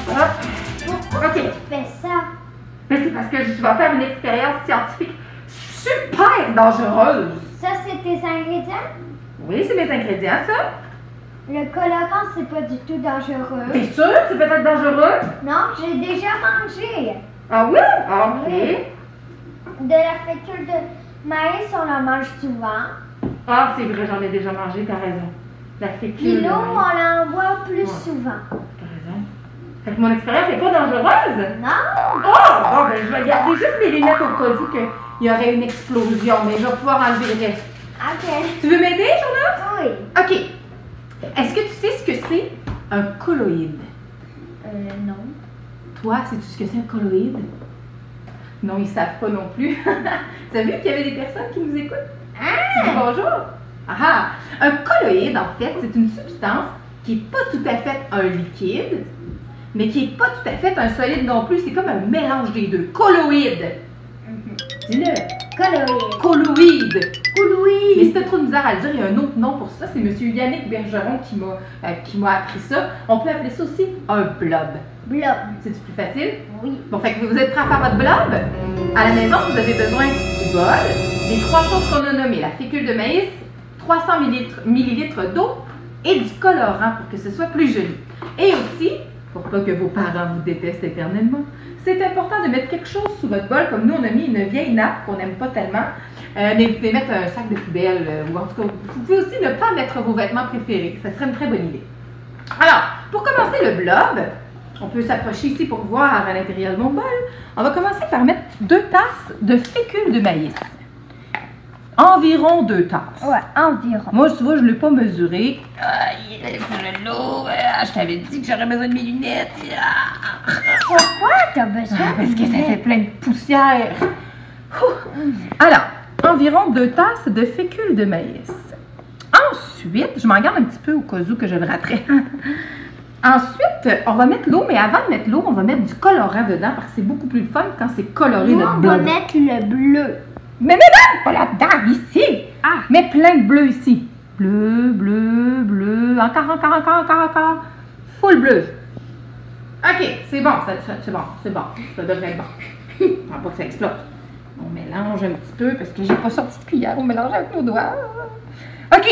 Pourquoi tu fais ça? Mais c'est parce que je vais faire une expérience scientifique super dangereuse. Ça, c'est tes ingrédients? Oui, c'est mes ingrédients, ça. Le colorant, c'est pas du tout dangereux. T'es sûr? C'est peut-être dangereux? Non, j'ai déjà mangé. Ah oui? Ah, ok. Oui. De la fécule de maïs, on en mange souvent. Ah, c'est vrai, j'en ai déjà mangé, t'as raison. La fécule. Puis l'eau, on en boit plus souvent. T'as raison. Fait que mon expérience n'est pas dangereuse? Non? Oh! Bon, ben, je vais garder juste mes lunettes au cas où qu'il y aurait une explosion, mais je vais pouvoir enlever le reste. OK. Tu veux m'aider, Jonas? Oui. OK. Est-ce que tu sais ce que c'est un colloïde? Non. Toi, sais-tu ce que c'est un colloïde? Non, ils ne savent pas non plus. Tu as vu qu'il y avait des personnes qui nous écoutent? Tu dis bonjour. Ah! Un colloïde, en fait, c'est une substance qui n'est pas tout à fait un liquide, mais qui n'est pas tout à fait un solide non plus. C'est comme un mélange des deux. Colloïde. Dis-le. Colloïde. Colloïde. Colloïde. Mais si tu as trop de misère à le dire, il y a un autre nom pour ça. C'est M. Yannick Bergeron qui m'a appris ça. On peut appeler ça aussi un blob. Blob. C'est-tu plus facile? Oui. Bon, fait que vous êtes prêts à faire votre blob? À la maison, vous avez besoin du bol, des trois choses qu'on a nommées, la fécule de maïs, 300 ml d'eau et du colorant pour que ce soit plus joli. Et aussi, pour pas que vos parents vous détestent éternellement, c'est important de mettre quelque chose sous votre bol, comme nous, on a mis une vieille nappe qu'on n'aime pas tellement. Mais vous pouvez mettre un sac de poubelle, ou en tout cas, vous pouvez aussi ne pas mettre vos vêtements préférés. Ça serait une très bonne idée. Alors, pour commencer le blob, on peut s'approcher ici pour voir à l'intérieur de mon bol. On va commencer par mettre 2 tasses de fécule de maïs. Environ 2 tasses. Ouais, environ. Moi, tu vois, je ne l'ai pas mesuré. Il est de l'eau. Je t'avais dit que j'aurais besoin de mes lunettes. Pourquoi t'as besoin? Parce que ça fait plein de poussière. Alors, environ 2 tasses de fécule de maïs. Ensuite, je m'en garde un petit peu au cas où que je le raterais. Ensuite, on va mettre l'eau, mais avant de mettre l'eau, on va mettre du colorant dedans parce que c'est beaucoup plus fun quand c'est coloré Nous, notre on blob. va mettre le bleu. Mais non, pas là-dedans, ici. Ah, mets plein de bleu ici. Bleu, bleu, bleu, encore. Full bleu. OK, c'est bon, c'est bon. Ça devrait être bon. Faut pas que ça explose. On mélange un petit peu parce que j'ai pas sorti de cuillère. On mélange avec nos doigts. OK.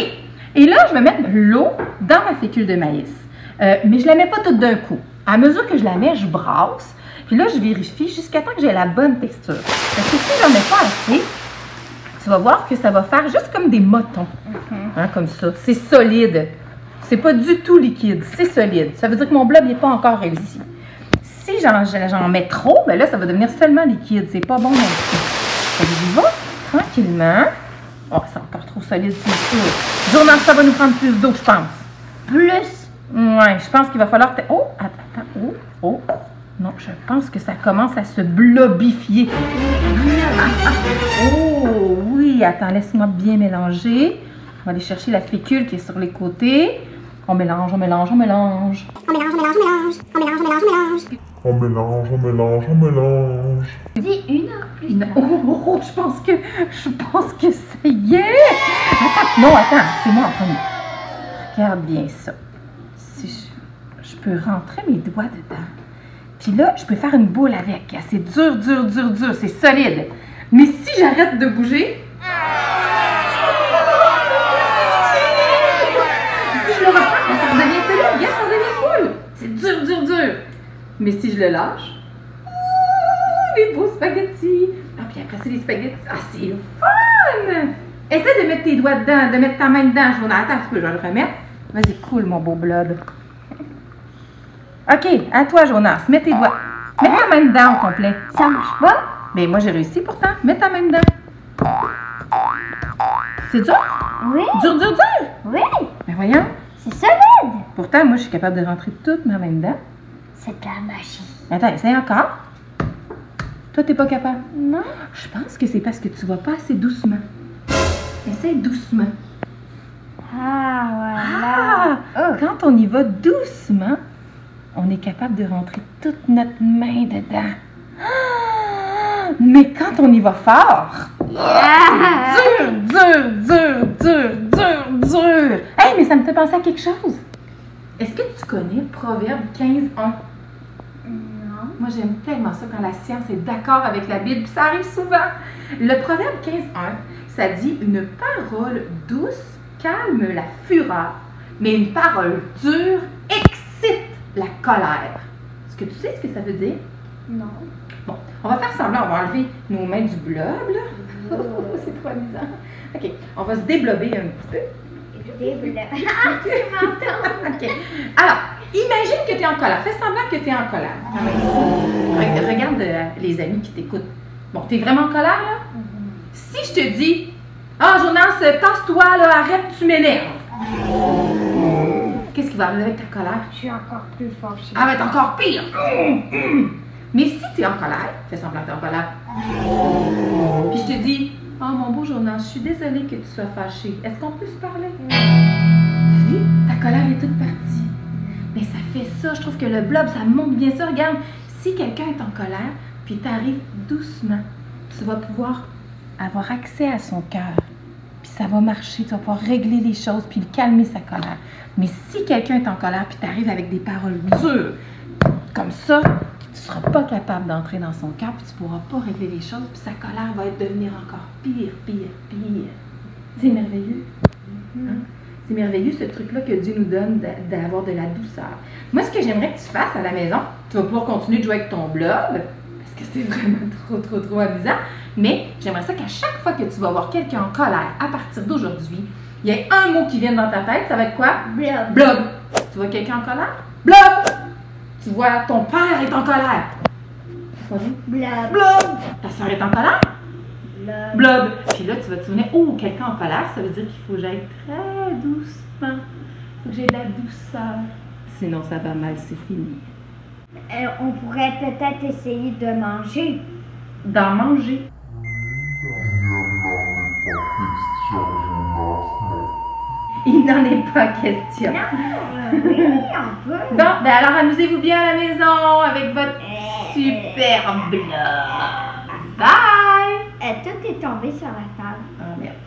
Et là, je vais mettre l'eau dans ma fécule de maïs. Mais je la mets pas toute d'un coup. À mesure que je la mets, je brasse. Puis là, je vérifie jusqu'à temps que j'ai la bonne texture. Parce que si j'en mets pas assez, tu vas voir que ça va faire juste comme des motons. Hein, comme ça. C'est solide. C'est pas du tout liquide. C'est solide. Ça veut dire que mon blob n'est pas encore réussi. Si j'en mets trop, ben là, ça va devenir seulement liquide. C'est pas bon non plus. Je vais tranquillement. Oh, c'est encore trop solide, c'est sûr. Jonas, ça va nous prendre plus d'eau, je pense. Plus. Ouais, je pense qu'il va falloir... Oh, attends. Oh. Non, je pense que ça commence à se blobifier. Oh, oui. Attends, laisse-moi bien mélanger. On va aller chercher la fécule qui est sur les côtés. On mélange. Dis une en plus. Oh, je pense que ça y est. Attends, c'est moi en premier. Regarde bien ça. Si je peux rentrer mes doigts dedans. Puis là, je peux faire une boule avec. C'est dur. C'est solide. Mais si j'arrête de bouger... Si je le reprends, ça redevient solide. Regarde, ça redevient boule. C'est dur. Mais si je le lâche... les beaux spaghettis. Ah, puis après, c'est les spaghettis. Ah, c'est le fun! Essaie de mettre tes doigts dedans, de mettre ta main dedans. Attends un petit peu, je vais le remettre. Vas-y, cool, mon beau blob. OK, à toi, Jonas. Mets tes doigts. Mets ta main dedans au complet. Ça marche pas? Mais moi, j'ai réussi pourtant. Mets ta main dedans. C'est dur? Oui. Dur. Oui. Mais voyons. C'est solide. Pourtant, moi, je suis capable de rentrer toute ma main dedans. C'est de la magie. Attends, essaye encore. Toi, t'es pas capable? Non. Je pense que c'est parce que tu vas pas assez doucement. Essaye doucement. Ah, voilà. Quand on y va doucement, on est capable de rentrer toute notre main dedans. Mais quand on y va fort, dur. Hey, mais ça me fait penser à quelque chose. Est-ce que tu connais Proverbe 15:1? Non. Moi, j'aime tellement ça quand la science est d'accord avec la Bible. Ça arrive souvent. Le proverbe 15:1, ça dit « Une parole douce calme la fureur, mais une parole dure excite la colère. » Est-ce que tu sais ce que ça veut dire? Non. Bon, on va faire semblant, on va enlever nos mains du blob, là. C'est trop amusant. OK, on va se déblober un petit peu. OK. Alors, imagine que tu es en colère. Fais semblant que tu es en colère. Regarde les amis qui t'écoutent. Bon, tu es vraiment en colère, là? Si je te dis, ah, Jonas, tasse-toi, là, arrête, tu m'énerves. Qu'est-ce qui va arriver avec ta colère? Je suis encore plus fâchée. Elle va être encore pire. Mais si tu es en colère, fais semblant que tu es en colère. Puis je te dis, oh mon beau Jonas, je suis désolée que tu sois fâché. Est-ce qu'on peut se parler? Oui, ta colère est toute partie. Mais ça fait ça, je trouve que le blob, ça montre bien ça. Regarde, si quelqu'un est en colère, puis tu arrives doucement, tu vas pouvoir avoir accès à son cœur. Puis ça va marcher, tu vas pouvoir régler les choses, puis calmer sa colère. Mais si quelqu'un est en colère, puis tu arrives avec des paroles dures, comme ça, tu ne seras pas capable d'entrer dans son cœur, puis tu ne pourras pas régler les choses, puis sa colère va devenir encore pire, pire, pire. C'est merveilleux. Hein? C'est merveilleux ce truc-là que Dieu nous donne d'avoir de la douceur. Moi, ce que j'aimerais que tu fasses à la maison, tu vas pouvoir continuer de jouer avec ton blob, parce que c'est vraiment trop amusant, mais j'aimerais ça qu'à chaque fois que tu vas voir quelqu'un en colère, à partir d'aujourd'hui, il y ait un mot qui vienne dans ta tête, ça va être quoi? Blob. Blob. Tu vois quelqu'un en colère? Blob. Tu vois ton père est en colère. Qu'est-ce qu'on dit? Blob. Blob. Ta soeur est en colère? Blob. Blob. Puis là, tu vas te souvenir, oh, quelqu'un en colère, ça veut dire qu'il faut que j'aille très doucement. Il faut que j'aie de la douceur. Sinon, ça va mal, c'est fini. On pourrait peut-être essayer de manger. D'en manger. Il n'en est pas question. Oui, on peut. Bon, ben alors amusez-vous bien à la maison avec votre super blob. Bye! Tout est tombé sur la table. Ah merde.